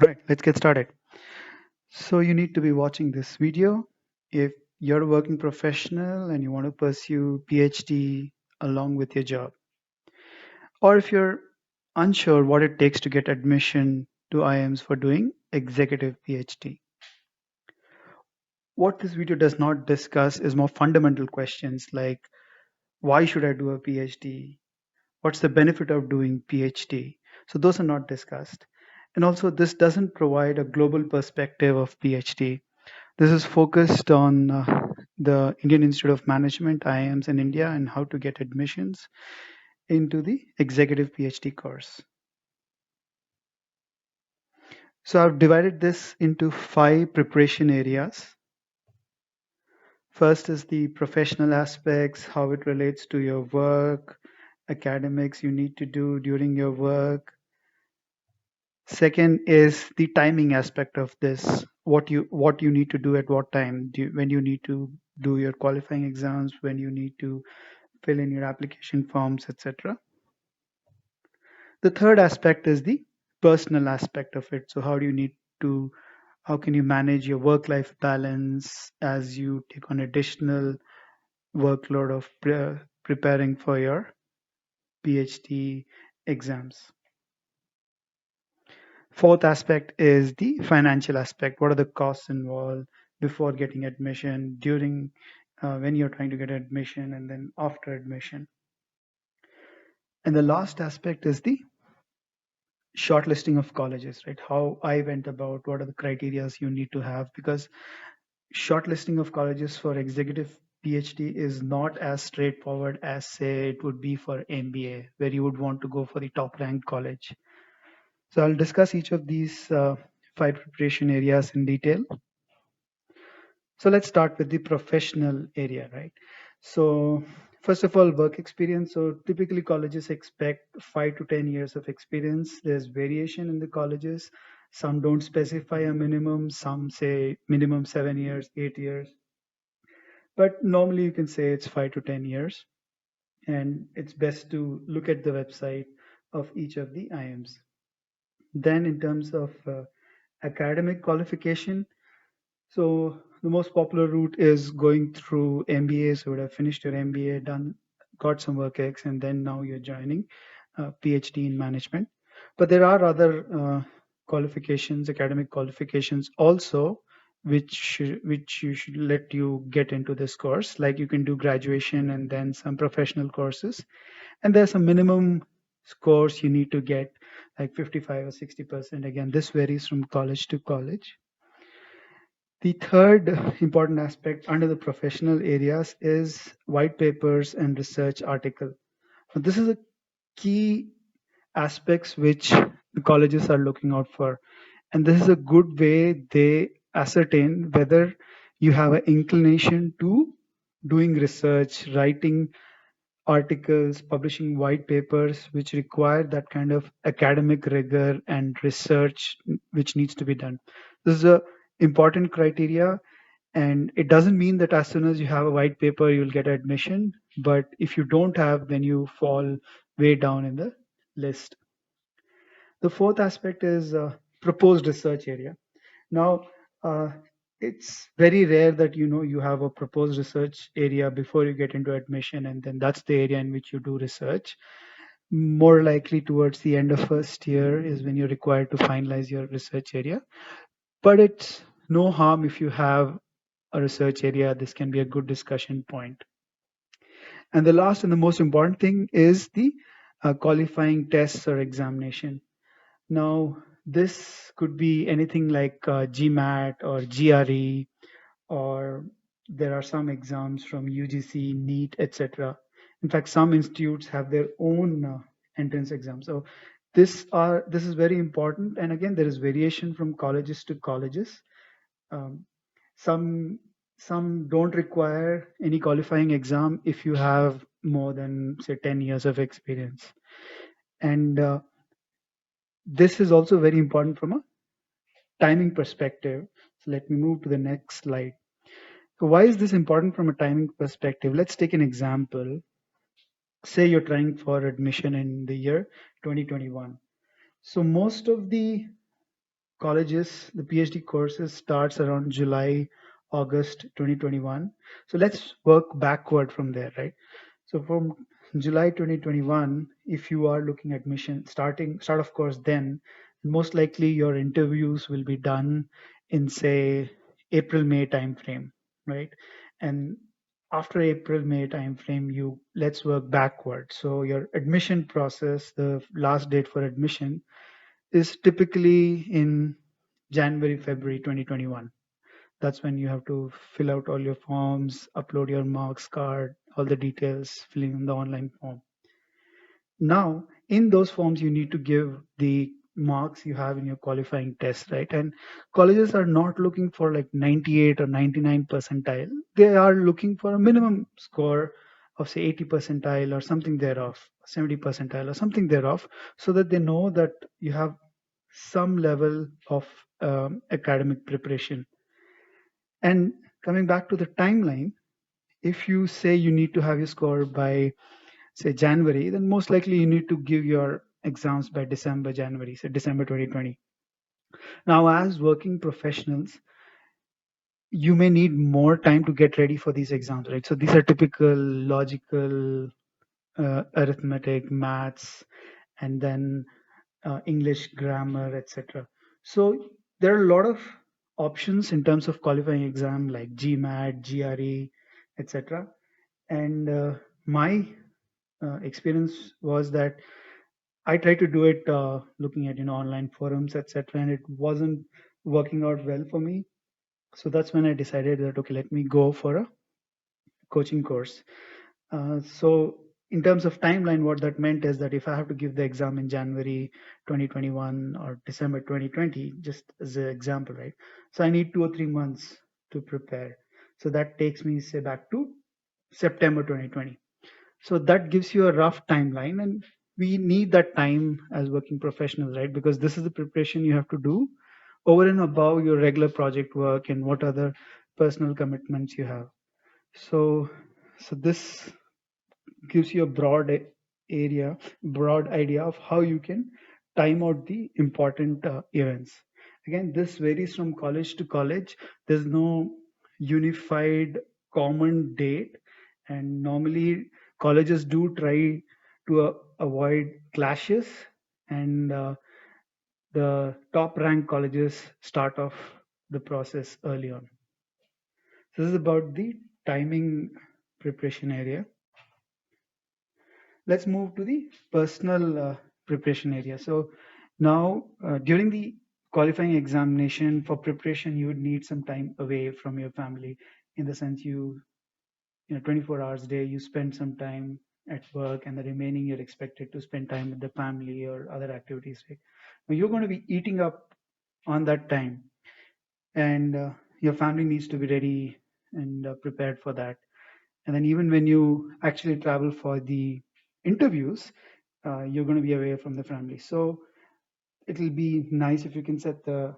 All right, let's get started. So you need to be watching this video if you're a working professional and you want to pursue PhD along with your job, or if you're unsure what it takes to get admission to IIMs for doing executive PhD. What this video does not discuss is more fundamental questions like why should I do a PhD? What's the benefit of doing PhD? So those are not discussed. And also this doesn't provide a global perspective of PhD. This is focused on the Indian Institute of Management, IIMs in India, and how to get admissions into the executive PhD course. So I've divided this into 5 preparation areas. First is the professional aspects, how it relates to your work, academics you need to do during your work. Second is the timing aspect of this, what you need to do at what time, when you need to do your qualifying exams, when you need to fill in your application forms, etc. The third aspect is the personal aspect of it. So how can you manage your work-life balance as you take on additional workload of preparing for your PhD exams. Fourth aspect is the financial aspect. What are the costs involved before getting admission, during when you're trying to get admission, and then after admission. And the last aspect is the shortlisting of colleges, right? How I went about, what are the criteria you need to have, because shortlisting of colleges for executive PhD is not as straightforward as say it would be for MBA, where you would want to go for the top ranked college. So I'll discuss each of these 5 preparation areas in detail. So let's start with the professional area, right? So first of all, work experience. So typically colleges expect 5 to 10 years of experience. There's variation in the colleges. Some don't specify a minimum, some say minimum 7 years, 8 years. But normally you can say it's 5 to 10 years. And it's best to look at the website of each of the IIMs. Then in terms of academic qualification, so the most popular route is going through MBA. So you would have finished your MBA, done, got some work ex, and then now you're joining PhD in management. But there are other qualifications, academic qualifications also, which you should let you get into this course. Like you can do graduation and then some professional courses, and there's a minimum scores you need to get, like 55 or 60%. Again, this varies from college to college. The third important aspect under the professional areas is white papers and research article. Now, this is a key aspects which the colleges are looking out for. And this is a good way they ascertain whether you have an inclination to doing research, writing articles, publishing white papers, which require that kind of academic rigor and research which needs to be done. This is a important criteria, and it doesn't mean that as soon as you have a white paper you'll get admission, but if you don't have, then you fall way down in the list. The fourth aspect is proposed research area. Now, uh, it's very rare that you have a proposed research area before you get into admission, and then that's the area in which you do research. More likely towards the end of first year is when you're required to finalize your research area. But it's no harm if you have a research area. This can be a good discussion point. And the last and the most important thing is the qualifying tests or examination. Now, this could be anything like GMAT or GRE, or there are some exams from UGC, NEET, etc. In fact, some institutes have their own entrance exam. So this is very important. And again, there is variation from colleges to colleges. Um, some some don't require any qualifying exam if you have more than say 10 years of experience. And this is also very important from a timing perspective. So let me move to the next slide. So why is this important from a timing perspective? Let's take an example. Say you're trying for admission in the year 2021. So most of the colleges, the PhD courses starts around July, August 2021. So let's work backward from there, right? So from July 2021, if you are looking at mission start of course, then most likely your interviews will be done in say April May timeframe, right? And after April May timeframe, you let's work backward. So your admission process, the last date for admission is typically in January February 2021. That's when you have to fill out all your forms, upload your marks card, all the details, filling in the online form. Now, in those forms, you need to give the marks you have in your qualifying test, right? And colleges are not looking for like 98 or 99 percentile. They are looking for a minimum score of say 80 percentile or something thereof, 70 percentile or something thereof, so that they know that you have some level of academic preparation. And coming back to the timeline, if you say you need to have your score by say January, then most likely you need to give your exams by December, January, so December 2020. Now, as working professionals, you may need more time to get ready for these exams, right? So these are typical logical, arithmetic, maths, and then English grammar, etc. So there are a lot of options in terms of qualifying exam like GMAT, GRE, etc. And my experience was that I tried to do it looking at online forums, etc., and it wasn't working out well for me. So that's when I decided that okay, let me go for a coaching course. So in terms of timeline, what that meant is that if I have to give the exam in January 2021 or December 2020, just as an example, right? So I need 2 or 3 months to prepare. So that takes me say back to September 2020. So that gives you a rough timeline, and we need that time as working professionals, right? Because this is the preparation you have to do over and above your regular project work and what other personal commitments you have. So, so this gives you a broad idea of how you can time out the important events. Again, this varies from college to college. There's no unified common date, and normally colleges do try to avoid clashes, and the top ranked colleges start off the process early on. So this is about the timing preparation area. Let's move to the personal preparation area. So now, during the qualifying examination for preparation, you would need some time away from your family. In the sense, 24 hours a day, you spend some time at work, and the remaining you're expected to spend time with the family or other activities. Right? Now, you're going to be eating up on that time, and your family needs to be ready and prepared for that. And then even when you actually travel for the interviews, you're going to be away from the family. So it'll be nice if you can set the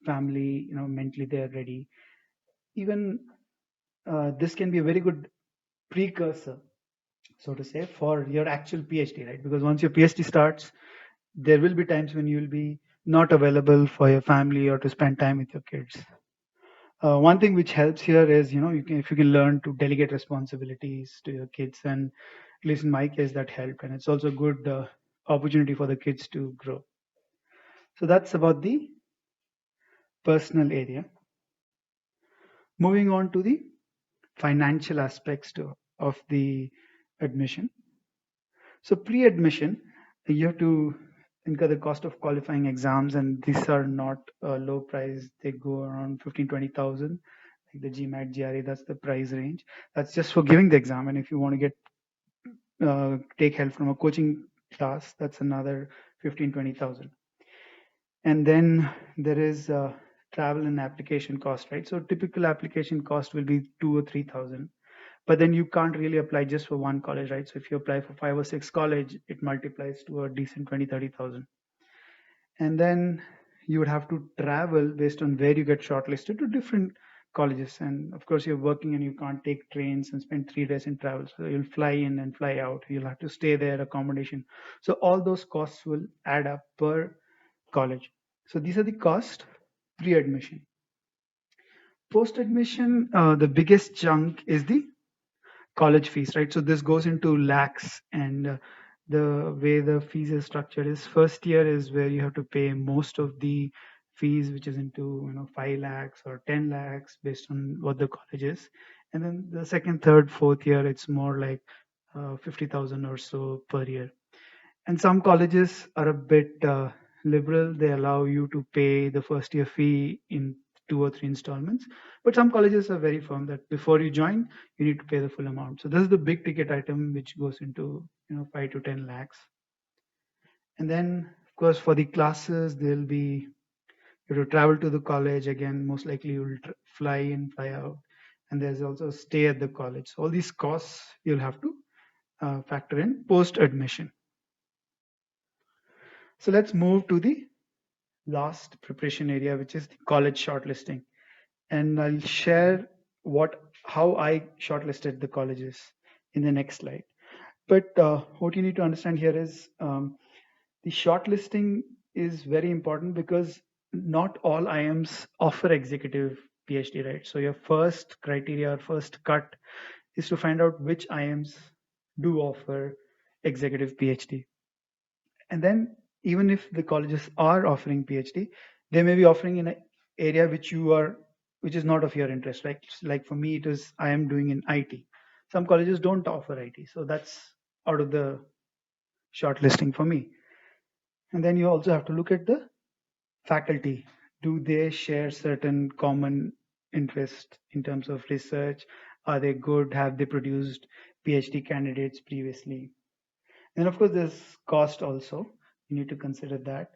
family, mentally they're ready. Even this can be a very good precursor, so to say, for your actual PhD, right? Because once your PhD starts, there will be times when you'll be not available for your family or to spend time with your kids. One thing which helps here is, if you can learn to delegate responsibilities to your kids, and at least in my case, that helped. And it's also a good opportunity for the kids to grow. So that's about the personal area. Moving on to the financial aspects of the admission. So pre-admission, you have to incur the cost of qualifying exams, and these are not low price. They go around 15-20,000. Like the GMAT, GRE, that's the price range. That's just for giving the exam. And if you want to get take help from a coaching class, that's another 15-20,000. And then there is travel and application cost, right? So typical application cost will be 2 or 3,000. But then you can't really apply just for one college, right? So if you apply for 5 or 6 college, it multiplies to a decent 20-30,000. And then you would have to travel based on where you get shortlisted to different colleges. And of course, you're working and you can't take trains and spend 3 days in travel. So you'll fly in and fly out. You'll have to stay there, accommodation. So all those costs will add up per college. So these are the cost pre-admission. Post-admission, the biggest chunk is the college fees, right? So this goes into lakhs, and the way the fees is structured is first year is where you have to pay most of the fees, which is into 5 lakhs or 10 lakhs based on what the college is, and then the second, third, fourth year it's more like 50,000 or so per year. And some colleges are a bit liberal. They allow you to pay the first year fee in 2 or 3 installments. But some colleges are very firm that before you join, you need to pay the full amount. So this is the big ticket item which goes into 5 to 10 lakhs. And then of course for the classes, there'll be you have to travel to the college again. Most likely you will fly in, fly out, and there's also stay at the college. So all these costs you'll have to factor in post admission. So let's move to the last preparation area, which is the college shortlisting. And I'll share how I shortlisted the colleges in the next slide. But what you need to understand here is the shortlisting is very important because not all IIMs offer executive PhD, right? So your first criteria or first cut is to find out which IIMs do offer executive PhD. And then even if the colleges are offering PhD, they may be offering in an area which is not of your interest. Like for me, it is I am doing in IT. Some colleges don't offer IT, so that's out of the shortlisting for me. And then you also have to look at the faculty. Do they share certain common interest in terms of research? Are they good? Have they produced PhD candidates previously? And of course, there's cost also. You need to consider that,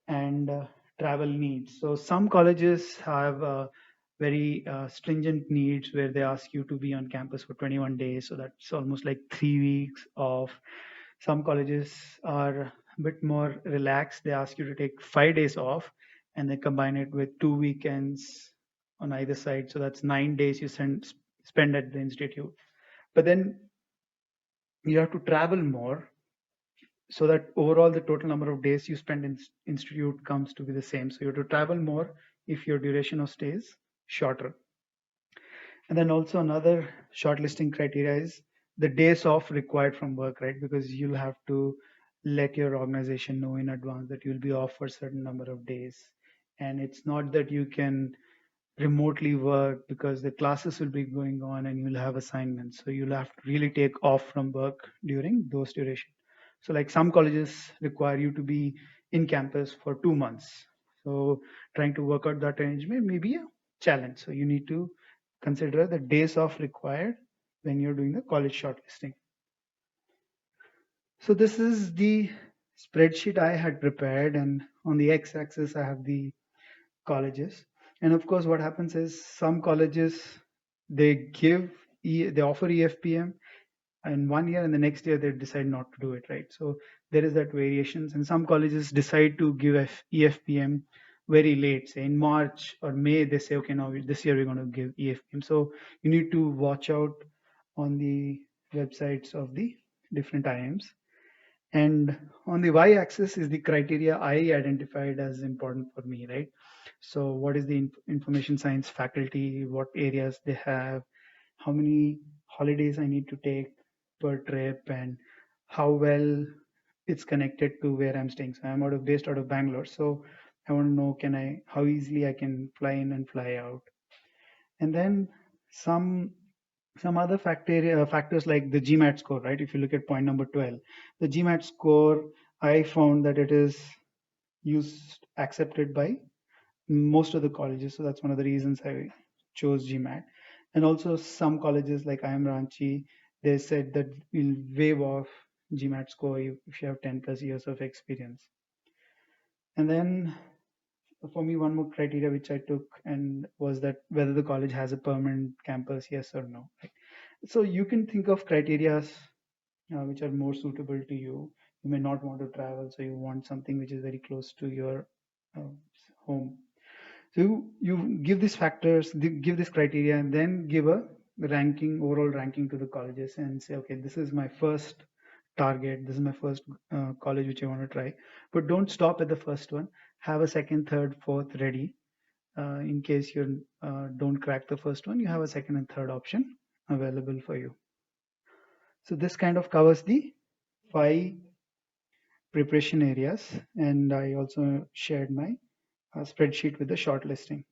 and travel needs. So some colleges have very stringent needs where they ask you to be on campus for 21 days. So that's almost like 3 weeks off. Some colleges are a bit more relaxed. They ask you to take 5 days off and then combine it with 2 weekends on either side. So that's 9 days you spend at the institute. But then you have to travel more so that overall the total number of days you spend in institute comes to be the same. So you have to travel more if your duration of stay is shorter. And then also another shortlisting criteria is the days off required from work, right? Because you'll have to let your organization know in advance that you'll be off for a certain number of days. And it's not that you can remotely work because the classes will be going on and you'll have assignments. So you'll have to really take off from work during those duration. So like some colleges require you to be in campus for 2 months. So trying to work out that arrangement may be a challenge. So you need to consider the days off required when you're doing the college shortlisting. So this is the spreadsheet I had prepared, and on the x-axis I have the colleges. And of course, what happens is some colleges they offer EFPM in 1 year, and the next year they decide not to do it, right? So there is that variations, and some colleges decide to give EFPM very late, say in March or May. They say, okay, now this year we're going to give EFPM. So you need to watch out on the websites of the different IIMs. And on the y-axis is the criteria I identified as important for me, right? So what is the information science faculty, what areas they have, how many holidays I need to take per trip, and how well it's connected to where I'm staying. So I'm based out of Bangalore. So I want to know how easily I can fly in and fly out. And then some some other factors like the GMAT score, right? If you look at point number 12, the GMAT score, I found that it is accepted by most of the colleges. So that's one of the reasons I chose GMAT. And also some colleges like IIM Ranchi, they said that we'll waive off GMAT score if you have 10 plus years of experience. And then for me, one more criteria which I took and was that whether the college has a permanent campus, yes or no. Right? So you can think of criteria which are more suitable to you. You may not want to travel, so you want something which is very close to your uh, home. So you give these factors, give this criteria, and then give a overall ranking to the colleges and say, okay, this is my first target. This is my first college which I want to try. But don't stop at the first one. Have a second, third, fourth ready. In case you don't crack the first one, you have a second and third option available for you. So this kind of covers the 5 preparation areas, and I also shared my spreadsheet with the shortlisting.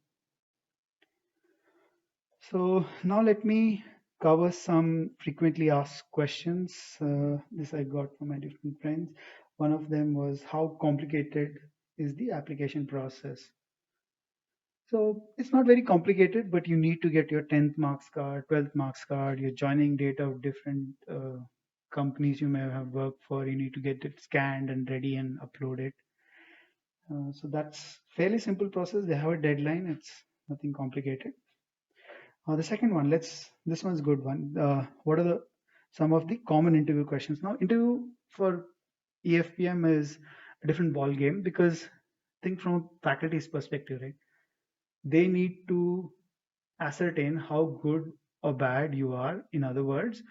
So now let me cover some frequently asked questions. This I got from my different friends. One of them was, how complicated is the application process? So it's not very complicated, but you need to get your 10th marks card, 12th marks card, your joining date of different companies you may have worked for. You need to get it scanned and ready and upload it. So that's fairly simple process. They have a deadline. It's nothing complicated. The second one, this one's a good one. What are the some of the common interview questions? Now, interview for EFPM is a different ball game because think from faculty's perspective, right? They need to ascertain how good or bad you are. In other words,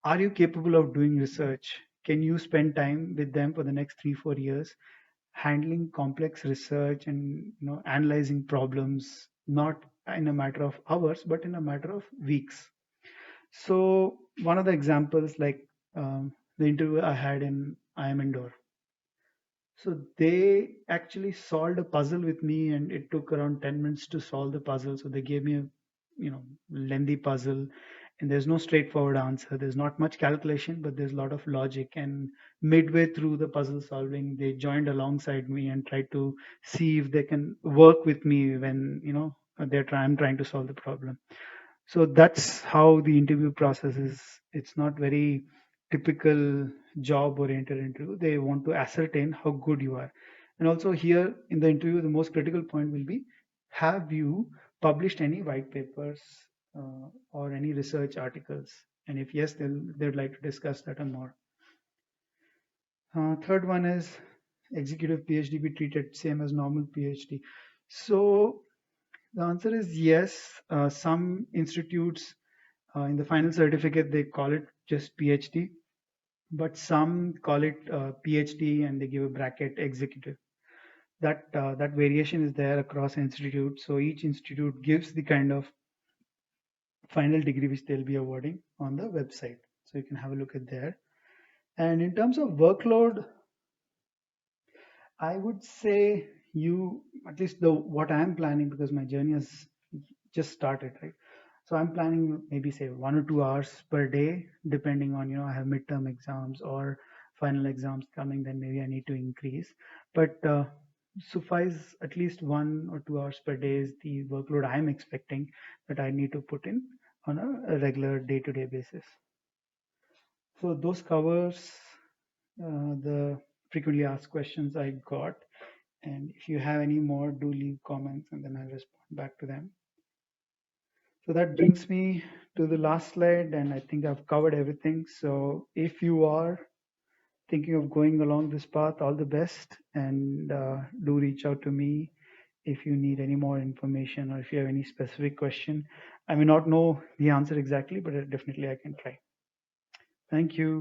are you capable of doing research? Can you spend time with them for the next 3-4 years, handling complex research and analyzing problems, not in a matter of hours, but in a matter of weeks? So one of the examples, like the interview I had in IIM Indore. So they actually solved a puzzle with me, and it took around 10 minutes to solve the puzzle. So they gave me a lengthy puzzle, and there's no straightforward answer. There's not much calculation, but there's a lot of logic. And midway through the puzzle solving, they joined alongside me and tried to see if they can work with me when I'm trying to solve the problem. So that's how the interview process is. It's not very typical job oriented interview. They want to ascertain how good you are. And also here in the interview, the most critical point will be, have you published any white papers or any research articles? And if yes, they'd like to discuss that and more. Third one is, executive PhD be treated same as normal PhD? So the answer is yes. Some institutes in the final certificate, they call it just PhD, but some call it PhD and they give a bracket executive. That variation is there across institutes. So each institute gives the kind of final degree which they'll be awarding on the website. So you can have a look at there. And in terms of workload, I would say you, at least the what I'm planning, because my journey has just started, right? So I'm planning maybe say 1 or 2 hours per day, depending on, I have midterm exams or final exams coming, then maybe I need to increase. But suffice at least 1 or 2 hours per day is the workload I'm expecting that I need to put in on a regular day-to-day basis. So those covers the frequently asked questions I got. And if you have any more, do leave comments and then I'll respond back to them. So that brings me to the last slide, and I think I've covered everything. So if you are thinking of going along this path, all the best, and do reach out to me if you need any more information or if you have any specific question. I may not know the answer exactly, but definitely I can try. Thank you.